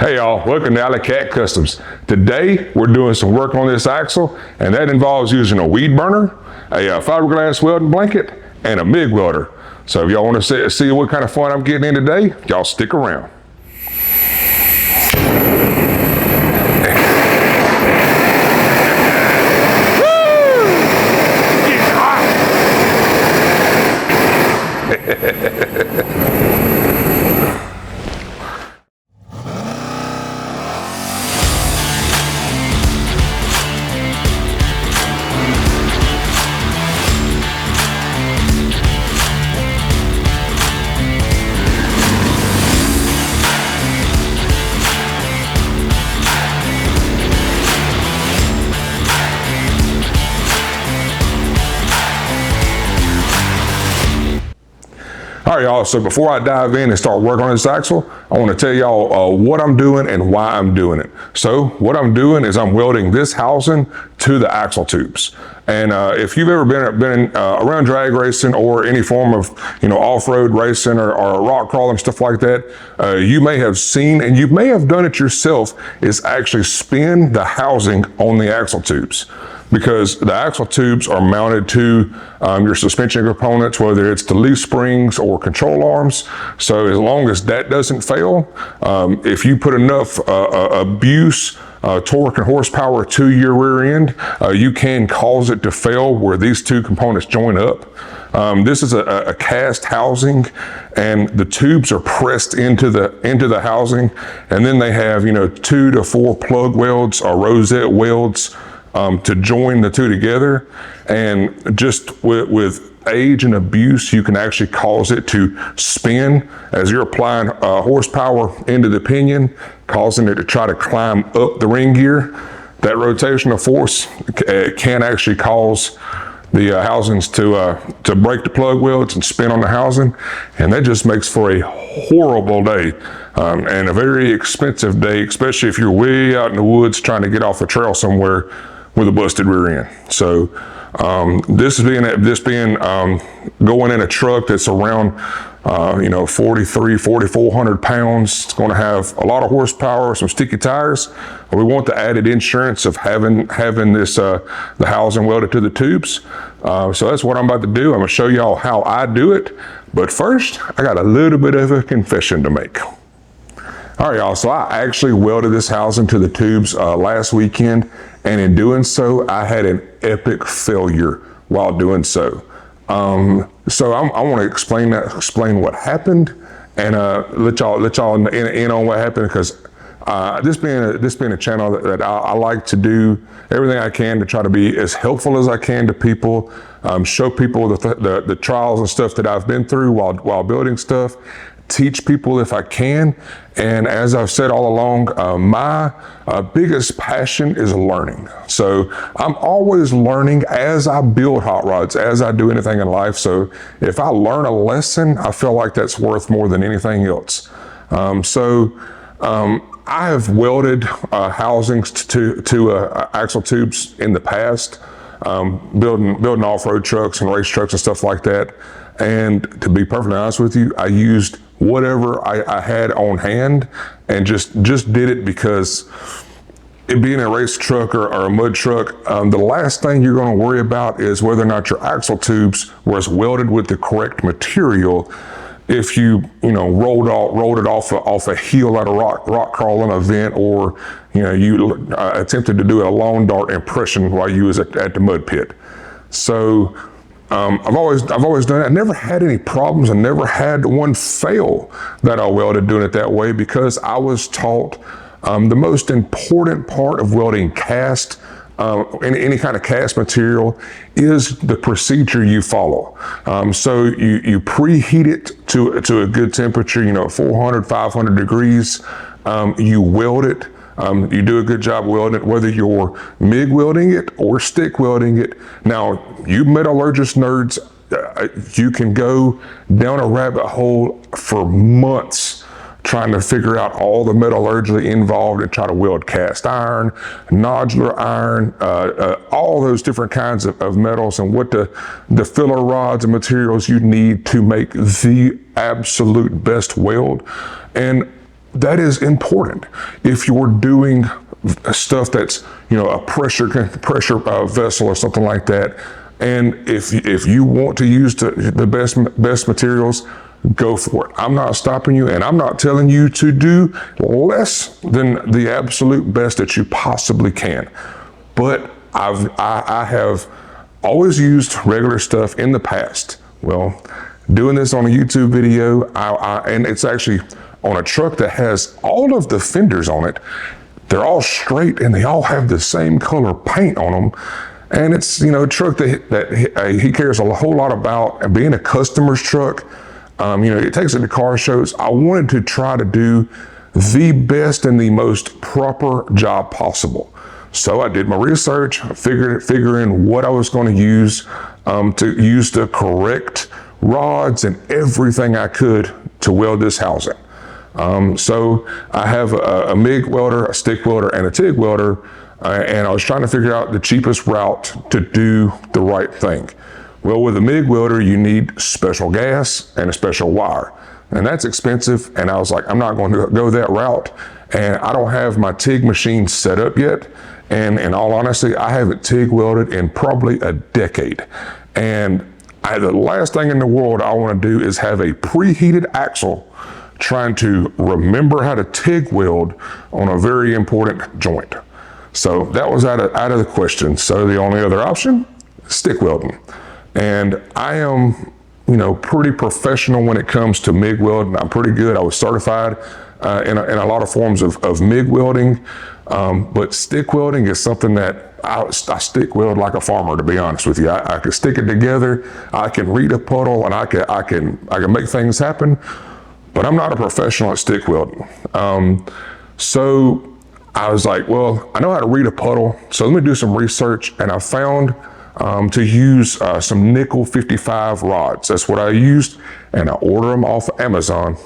Hey y'all, welcome to AllieCat Customs. Today we're doing some work on this axle, and that involves using a weed burner, a fiberglass welding blanket, and a MIG welder. So if y'all want to see what kind of fun I'm getting in today, y'all stick around. All right, y'all, so before I dive in and start working on this axle, I want to tell y'all what I'm doing and why I'm doing it. So what I'm doing is I'm welding this housing to the axle tubes. And if you've ever been around drag racing or any form of off-road racing or rock crawling, stuff like that, you may have seen, and you may have done it yourself, is actually spin the housing on the axle tubes. Because the axle tubes are mounted to your suspension components, whether it's the leaf springs or control arms. So as long as that doesn't fail, if you put enough abuse, torque and horsepower to your rear end, you can cause it to fail where these two components join up. This is a cast housing, and the tubes are pressed into the housing, and then they have 2 to 4 plug welds or rosette welds to join the two together. And just with age and abuse, you can actually cause it to spin as you're applying horsepower into the pinion, causing it to try to climb up the ring gear. That rotational force can actually cause the housings to break the plug welds and spin on the housing, and that just makes for a horrible day and a very expensive day, especially if you're way out in the woods trying to get off a trail somewhere with a busted rear end. So this being going in a truck that's around 4,400 pounds. It's going to have a lot of horsepower, some sticky tires. We want the added insurance of having this the housing welded to the tubes. So that's what I'm about to do. I'm going to show y'all how I do it. But first, I got a little bit of a confession to make. All right, y'all, so I actually welded this housing to the tubes last weekend, and in doing so, I had an epic failure while doing so. So I want to explain what happened, and let y'all in on what happened, because this being a channel that I like to do everything I can to try to be as helpful as I can to people, show people the trials and stuff that I've been through while building stuff, teach people if I can. And as I've said all along, my biggest passion is learning. So I'm always learning as I build hot rods, as I do anything in life. So if I learn a lesson, I feel like that's worth more than anything else. I have welded housings to axle tubes in the past, building off-road trucks and race trucks and stuff like that. And to be perfectly honest with you, I used whatever I had on hand and just did it, because it being a race truck or a mud truck, the last thing you're going to worry about is whether or not your axle tubes was welded with the correct material. If you rolled it off a hill at a rock crawling event, or you attempted to do a lawn dart impression while you was at the mud pit. So I've always done it. I never had any problems. I never had one fail that I welded doing it that way, because I was taught the most important part of welding cast, any kind of cast material, is the procedure you follow. So you preheat it to a good temperature, 400, 500 degrees. You weld it. You do a good job welding it, whether you're MIG welding it or stick welding it. Now, you metallurgist nerds, you can go down a rabbit hole for months trying to figure out all the metallurgy involved and try to weld cast iron, nodular iron, all those different kinds of metals, and what the filler rods and materials you need to make the absolute best weld. And that is important. If you're doing stuff that's, a pressure vessel or something like that, and if you want to use the best materials, go for it. I'm not stopping you, and I'm not telling you to do less than the absolute best that you possibly can. But I have always used regular stuff in the past. Well, doing this on a YouTube video, and it's actually on a truck that has all of the fenders on it. They're all straight and they all have the same color paint on them. And it's, a truck that he cares a whole lot about. And being a customer's truck, it takes it to car shows. I wanted to try to do the best and the most proper job possible. So I did my research, figuring what I was going to use the correct rods and everything I could to weld this housing. So I have a MIG welder, a stick welder, and a TIG welder, and I was trying to figure out the cheapest route to do the right thing. Well, with a MIG welder, you need special gas and a special wire, and that's expensive, and I was like, I'm not going to go that route, and I don't have my TIG machine set up yet, and in all honesty, I haven't TIG welded in probably a decade, and the last thing in the world I want to do is have a preheated axle trying to remember how to TIG weld on a very important joint. So that was out of the question. So the only other option, stick welding. And I am, pretty professional when it comes to MIG welding. I'm pretty good. I was certified in a lot of forms of MIG welding, but stick welding is something that I stick weld like a farmer, to be honest with you. I can stick it together. I can read a puddle, and I can make things happen. But I'm not a professional at stick welding. So I was like, well, I know how to read a puddle, so let me do some research. And I found to use some nickel 55 rods. That's what I used, and I ordered them off of Amazon,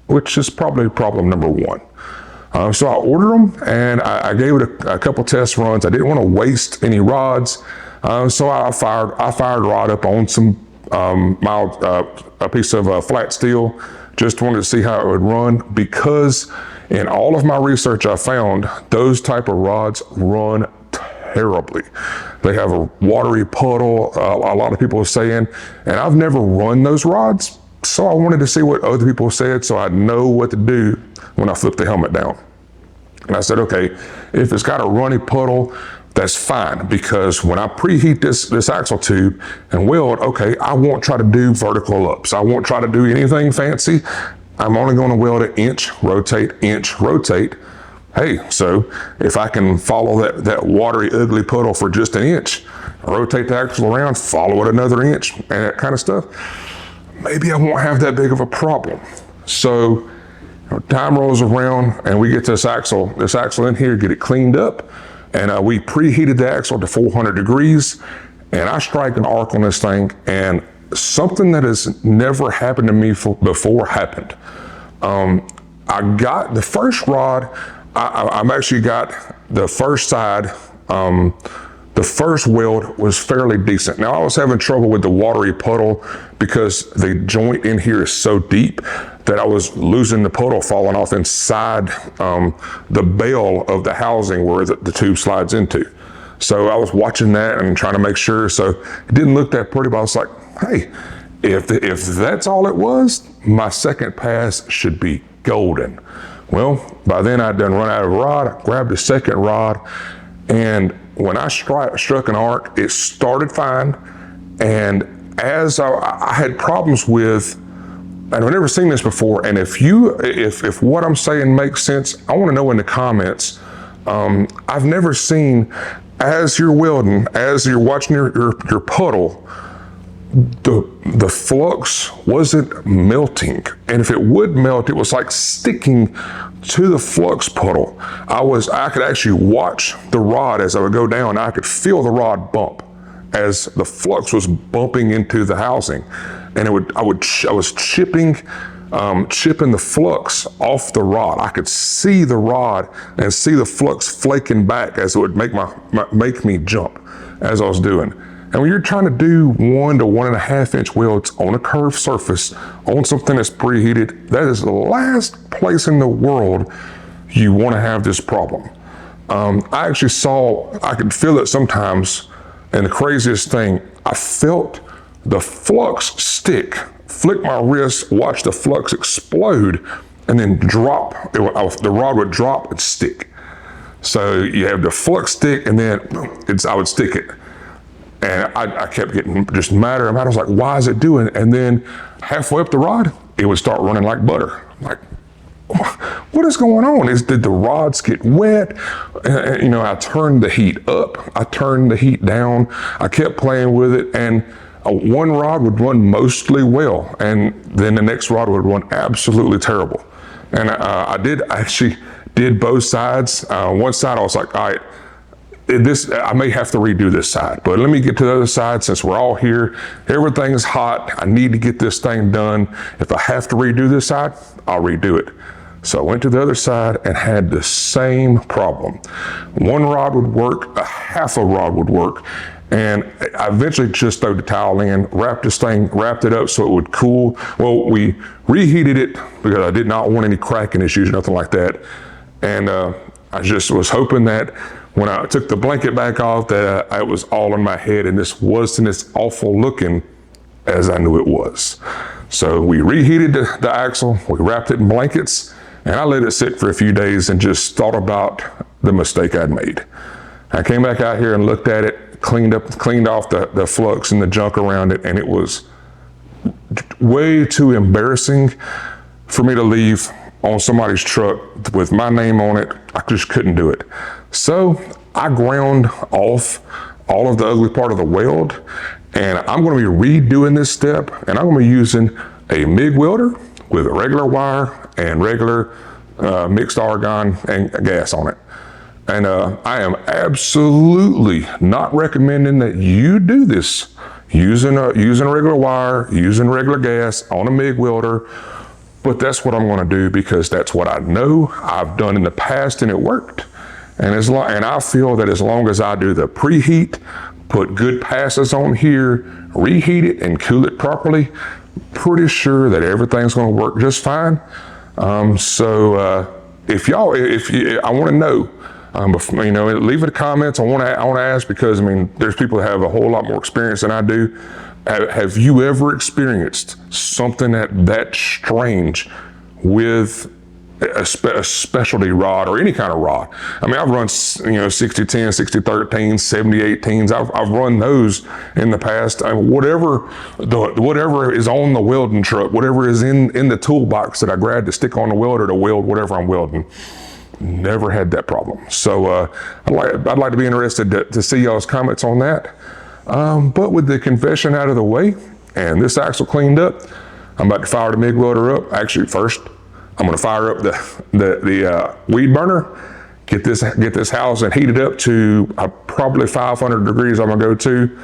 which is probably problem number one. So I ordered them, and I gave it a couple test runs. I didn't want to waste any rods, so I fired a rod up on some a piece of flat steel. Just wanted to see how it would run, because in all of my research I found those type of rods run terribly. They have a watery puddle, a lot of people are saying, and I've never run those rods, so I wanted to see what other people said so I'd know what to do when I flip the helmet down. And I said, okay, if it's got a runny puddle, that's fine, because when I preheat this axle tube and weld, okay, I won't try to do vertical ups. I won't try to do anything fancy. I'm only going to weld it inch, rotate. Hey, so if I can follow that watery, ugly puddle for just an inch, rotate the axle around, follow it another inch, and that kind of stuff, maybe I won't have that big of a problem. So time rolls around and we get this axle in here, get it cleaned up. And we preheated the axle to 400 degrees, and I strike an arc on this thing, and something that has never happened to me before happened. I got the first rod, I've actually got the first side, the first weld was fairly decent. Now I was having trouble with the watery puddle because the joint in here is so deep that I was losing the puddle falling off inside the bale of the housing where the tube slides into. So I was watching that and trying to make sure. So it didn't look that pretty, but I was like, hey, if that's all it was, my second pass should be golden. Well, by then I'd done run out of rod. I grabbed a second rod, and when I struck an arc, it started fine. And as I had problems with, and I've never seen this before, and if what I'm saying makes sense, I want to know in the comments. I've never seen, as you're welding, as you're watching your puddle, the flux wasn't melting, and if it would melt, it was like sticking to the flux puddle. I could actually watch the rod as I would go down. I could feel the rod bump as the flux was bumping into the housing, and I was chipping the flux off the rod. I could see the rod and see the flux flaking back as it would make me jump as I was doing. And when you're trying to do 1 to 1.5 inch welds on a curved surface, on something that's preheated, that is the last place in the world you want to have this problem. I actually I could feel it sometimes, and the craziest thing, I felt the flux stick, flick my wrist, watch the flux explode, and then drop. The rod would drop and stick. So you have the flux stick, and then I would stick it. And I kept getting just madder and madder. I was like, why is it doing it? And then halfway up the rod, it would start running like butter. I'm like, what is going on? Did the rods get wet? I turned the heat up. I turned the heat down. I kept playing with it, and one rod would run mostly well, and then the next rod would run absolutely terrible. And I actually did both sides. One side I was like, all right, I may have to redo this side, but let me get to the other side since we're all here. Everything's hot. I need to get this thing done. If I have to redo this side, I'll redo it. So I went to the other side and had the same problem. One rod would work, a half a rod would work, and I eventually just threw the towel in, wrapped it up so it would cool. Well, we reheated it because I did not want any cracking issues, nothing like that. And I just was hoping that when I took the blanket back off that it was all in my head and this wasn't as awful looking as I knew it was. So we reheated the axle, we wrapped it in blankets, and I let it sit for a few days and just thought about the mistake I'd made. I came back out here and looked at it, cleaned off the flux and the junk around it, and it was way too embarrassing for me to leave on somebody's truck with my name on it. I just couldn't do it. So I ground off all of the ugly part of the weld, and I'm gonna be redoing this step, and I'm gonna be using a MIG welder with a regular wire and regular mixed argon and gas on it. And I am absolutely not recommending that you do this using a regular wire, using regular gas on a MIG welder, but that's what I'm gonna do because that's what I know I've done in the past and it worked. And I feel that as long as I do the preheat, put good passes on here, reheat it and cool it properly, pretty sure that everything's gonna work just fine. I wanna know, leave it in the comments. I wanna ask because there's people that have a whole lot more experience than I do. Have you ever experienced something that strange with a specialty rod or any kind of rod? I've run 60-10, 60-13, 70-18s. I've run those in the past. Whatever is on the welding truck, whatever is in the toolbox that I grabbed to stick on the welder to weld whatever I'm welding. Never had that problem. So I'd like to be interested to see y'all's comments on that. But with the confession out of the way and this axle cleaned up, I'm about to fire the MIG welder up. Actually, first I'm going to fire up the weed burner, get this housing heated up to probably 500 degrees. I'm going to go to.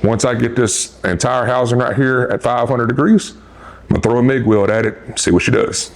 Once I get this entire housing right here at 500 degrees, I'm going to throw a MIG weld at it and see what she does.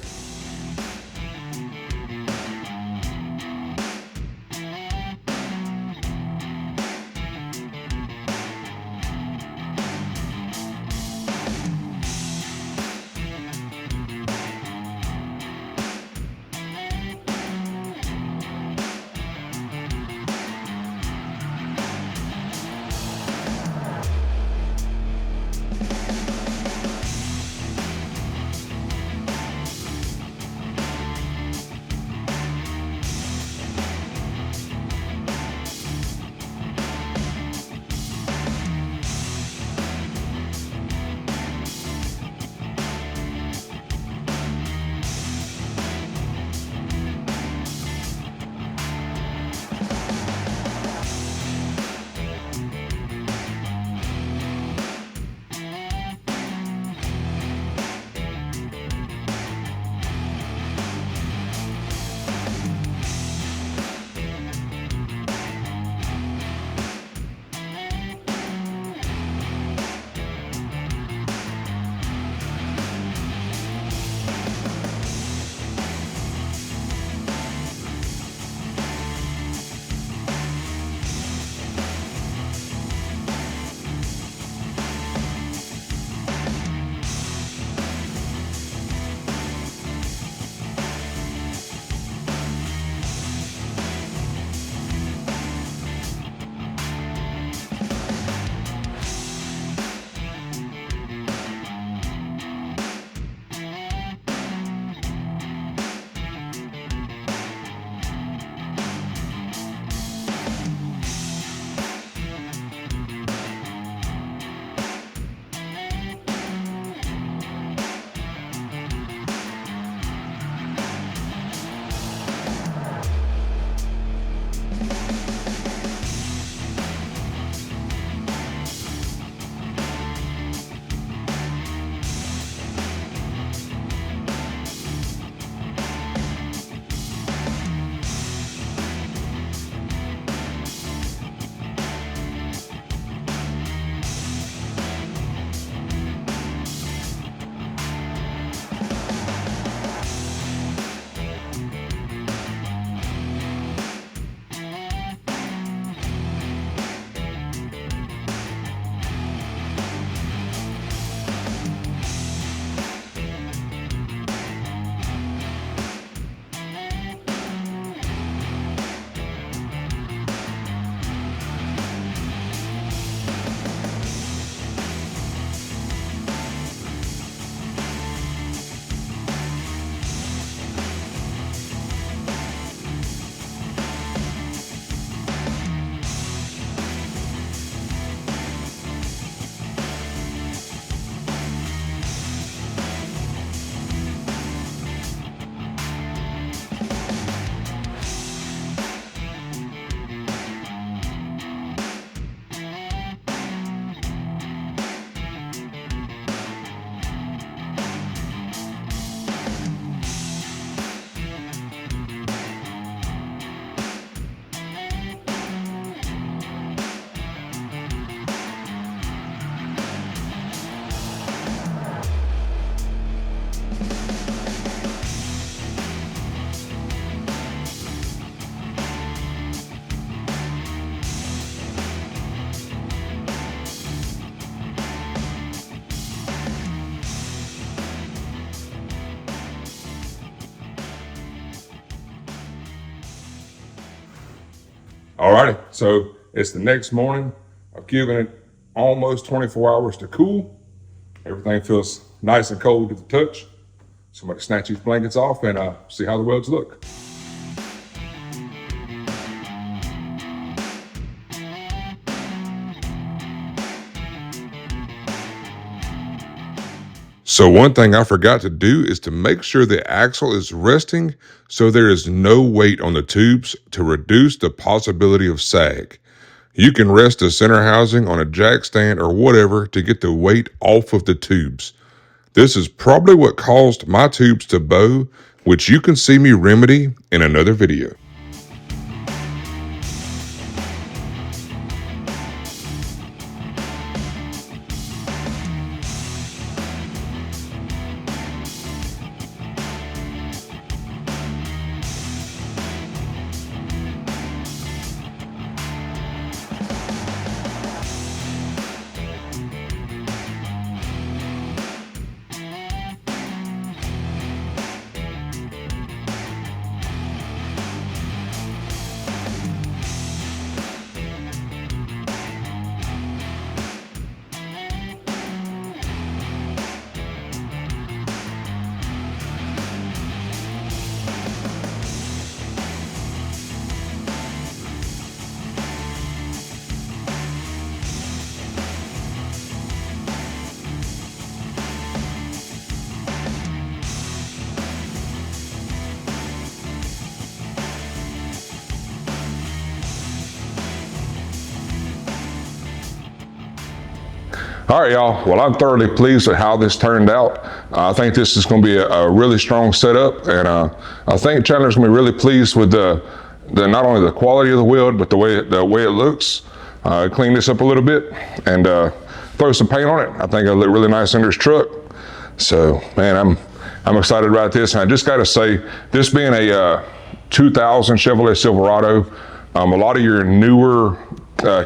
Alrighty, so it's the next morning. I've given it almost 24 hours to cool. Everything feels nice and cold to the touch. So I'm going to snatch these blankets off and see how the welds look. So one thing I forgot to do is to make sure the axle is resting so there is no weight on the tubes to reduce the possibility of sag. You can rest the center housing on a jack stand or whatever to get the weight off of the tubes. This is probably what caused my tubes to bow, which you can see me remedy in another video. All right, y'all. Well, I'm thoroughly pleased with how this turned out. I think this is going to be a really strong setup, and I think Chandler's going to be really pleased with the not only the quality of the weld, but the way it looks. Clean this up a little bit and throw some paint on it. I think it'll look really nice under his truck. So, man, I'm excited about this. And I just got to say, this being a 2000 Chevrolet Silverado, a lot of your newer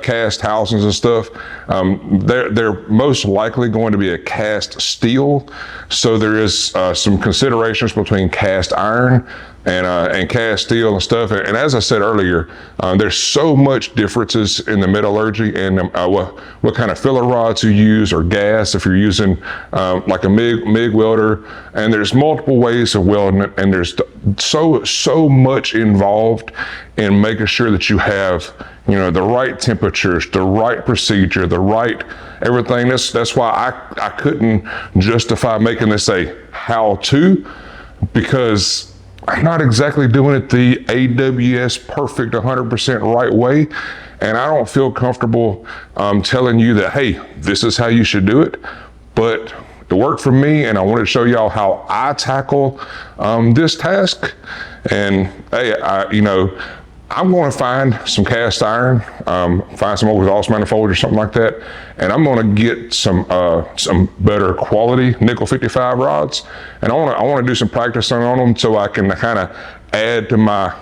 cast housings and stuff, they're most likely going to be a cast steel. So there is some considerations between cast iron and cast steel and stuff. And as I said earlier, there's so much differences in the metallurgy and what kind of filler rods you use, or gas if you're using like a MIG welder. And there's multiple ways of welding it, and there's so much involved in making sure that you have, you know, the right temperatures, the right procedure, the right everything. That's why I couldn't justify making this a how-to, because I'm not exactly doing it the AWS perfect 100% right way. And I don't feel comfortable telling you that, hey, this is how you should do it. But it worked for me, and I wanted to show y'all how I tackle this task. And hey, I'm going to find some cast iron, find some overexhaust manifold or something like that, and I'm going to get some better quality nickel 55 rods, and I want to do some practicing on them so I can kind of add to my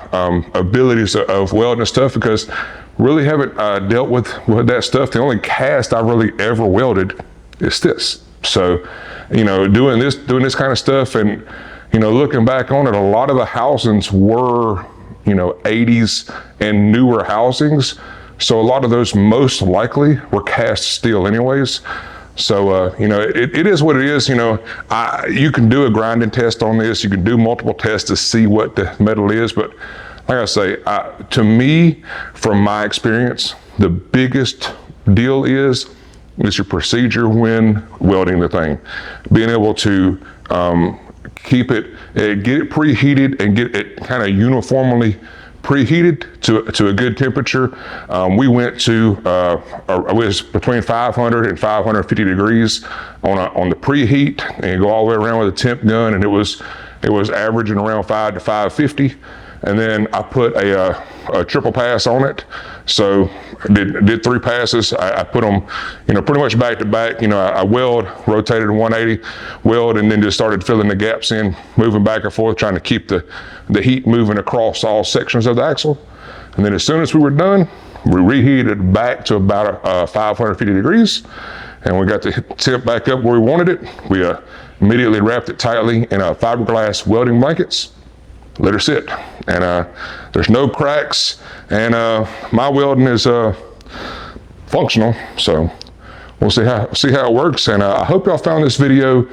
abilities of welding and stuff, because really haven't dealt with that stuff. The only cast I really ever welded is this. So, you know, doing this kind of stuff, and you know, looking back on it, a lot of the housings were, you know, 80s and newer housings. So a lot of those most likely were cast steel anyways. So, you know, it is what it is. You know, you can do a grinding test on this. You can do multiple tests to see what the metal is. But like I say, to me, from my experience, the biggest deal is your procedure when welding the thing. Being able to keep it, get it preheated and get it kind of uniformly preheated to a good temperature. We went to, it was between 500 and 550 degrees on the preheat, and you go all the way around with a temp gun, and it was averaging around 5 to 550. And then I put a triple pass on it. So I did 3 passes. I put them, you know, pretty much back to back. You know, I rotated 180, weld, and then just started filling the gaps in, moving back and forth, trying to keep the heat moving across all sections of the axle. And then as soon as we were done, we reheated back to about 550 degrees, and we got the temp back up where we wanted it. We immediately wrapped it tightly in fiberglass welding blankets. let her sit. And there's no cracks, and my welding is functional. So we'll see how it works. And I hope y'all found this video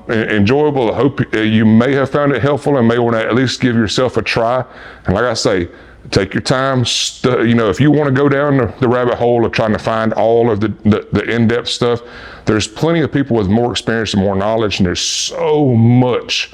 enjoyable. I hope you may have found it helpful and may want to at least give yourself a try. And like I say, take your time. You know, if you want to go down the rabbit hole of trying to find all of the in-depth stuff, there's plenty of people with more experience and more knowledge, and there's so much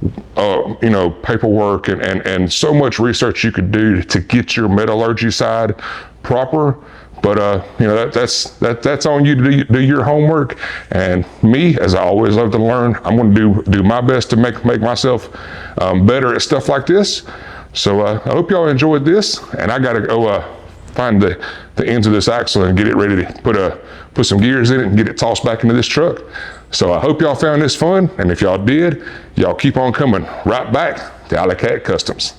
you know, paperwork and so much research you could do to get your metallurgy side proper. But you know, that's on you to do your homework. And me, as I always love to learn, I'm going to do my best to make myself better at stuff like this. So I hope y'all enjoyed this, and I got to go find the ends of this axle and get it ready to put some gears in it and get it tossed back into this truck. So I hope y'all found this fun, and if y'all did, y'all keep on coming right back to AllieCat Customs.